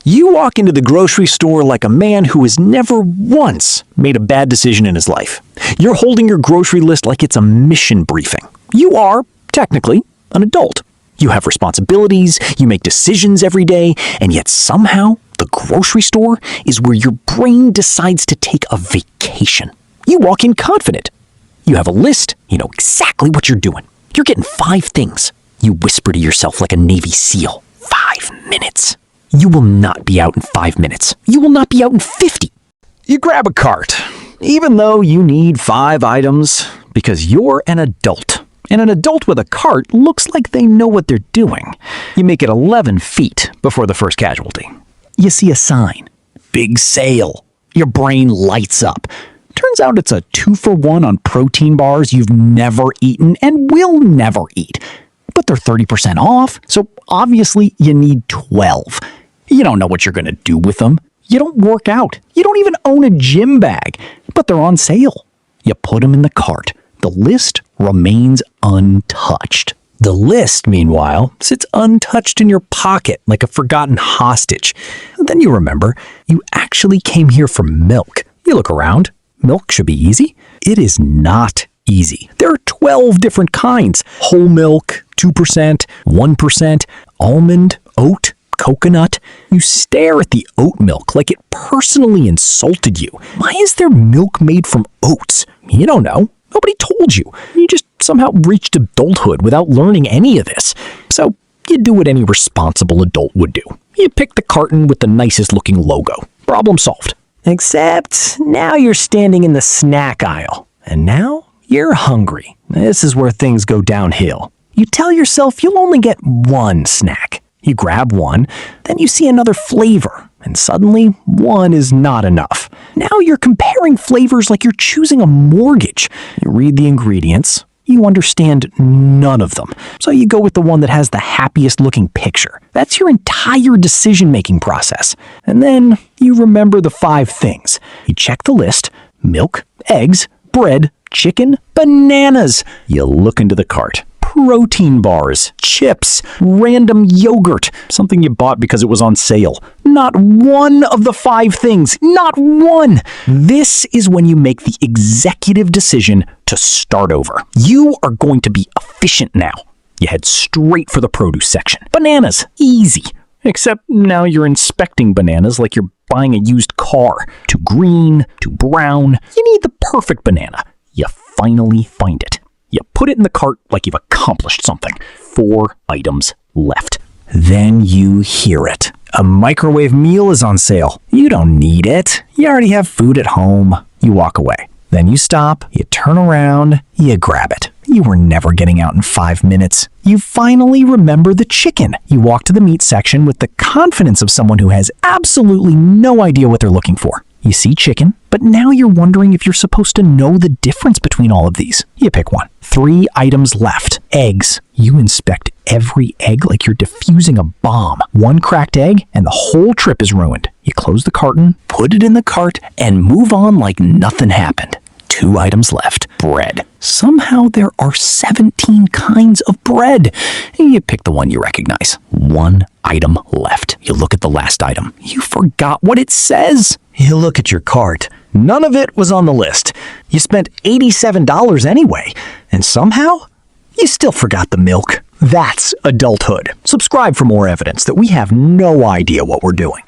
You walk into the grocery store like a man who has never once made a bad decision in his life. You're holding your grocery list like it's a mission briefing. You are, technically, an adult. You have responsibilities, you make decisions every day, and yet somehow the grocery store is where your brain decides to take a vacation. You walk in confident. You have a list, you know exactly what you're doing. You're getting 5 things. You whisper to yourself like a Navy SEAL. 5 minutes. You will not be out in 5 minutes. You will not be out in 50. You grab a cart, even though you need 5 items, because you're an adult. And an adult with a cart looks like they know what they're doing. You make it 11 feet before the first casualty. You see a sign. Big sale. Your brain lights up. Turns out it's a 2-for-1 on protein bars you've never eaten and will never eat. But they're 30% off, so obviously you need 12. You don't know what you're going to do with them. You don't work out. You don't even own a gym bag, but they're on sale. You put them in the cart. The list remains untouched. The list, meanwhile, sits untouched in your pocket like a forgotten hostage. Then you remember, you actually came here for milk. You look around. Milk should be easy. It is not easy. There are 12 different kinds. Whole milk, 2%, 1%, almond, oat, coconut. You stare at the oat milk like it personally insulted you. Why is there milk made from oats? You don't know. Nobody told you. You just somehow reached adulthood without learning any of this. So you do what any responsible adult would do. You pick the carton with the nicest looking logo. Problem solved. Except now you're standing in the snack aisle. And now you're hungry. This is where things go downhill. You tell yourself you'll only get one snack. You grab one, then you see another flavor, and suddenly one is not enough. Now you're comparing flavors like you're choosing a mortgage. You read the ingredients. You understand none of them. So you go with the one that has the happiest looking picture. That's your entire decision-making process. And then you remember the 5 things. You check the list: milk, eggs, bread, chicken, bananas. You look into the cart. Protein bars, chips, random yogurt, something you bought because it was on sale. Not one of the 5 things, not one. This is when you make the executive decision to start over. You are going to be efficient now. You head straight for the produce section. Bananas, easy. Except now you're inspecting bananas like you're buying a used car. Too green, too brown. You need the perfect banana. You finally find it. You put it in the cart like you've accomplished something. 4 items left. Then you hear it. A microwave meal is on sale. You don't need it. You already have food at home. You walk away. Then you stop, you turn around, you grab it. You were never getting out in 5 minutes. You finally remember the chicken. You walk to the meat section with the confidence of someone who has absolutely no idea what they're looking for. You see chicken, but now you're wondering if you're supposed to know the difference between all of these. You pick one. 3 items left. Eggs. You inspect every egg like you're defusing a bomb. 1 cracked egg, and the whole trip is ruined. You close the carton, put it in the cart, and move on like nothing happened. 2 items left. Bread. Somehow there are 17 kinds of bread. You pick the one you recognize. 1 item left. You look at the last item. You forgot what it says. You look at your cart. None of it was on the list. You spent $87 anyway. And somehow, you still forgot the milk. That's adulthood. Subscribe for more evidence that we have no idea what we're doing.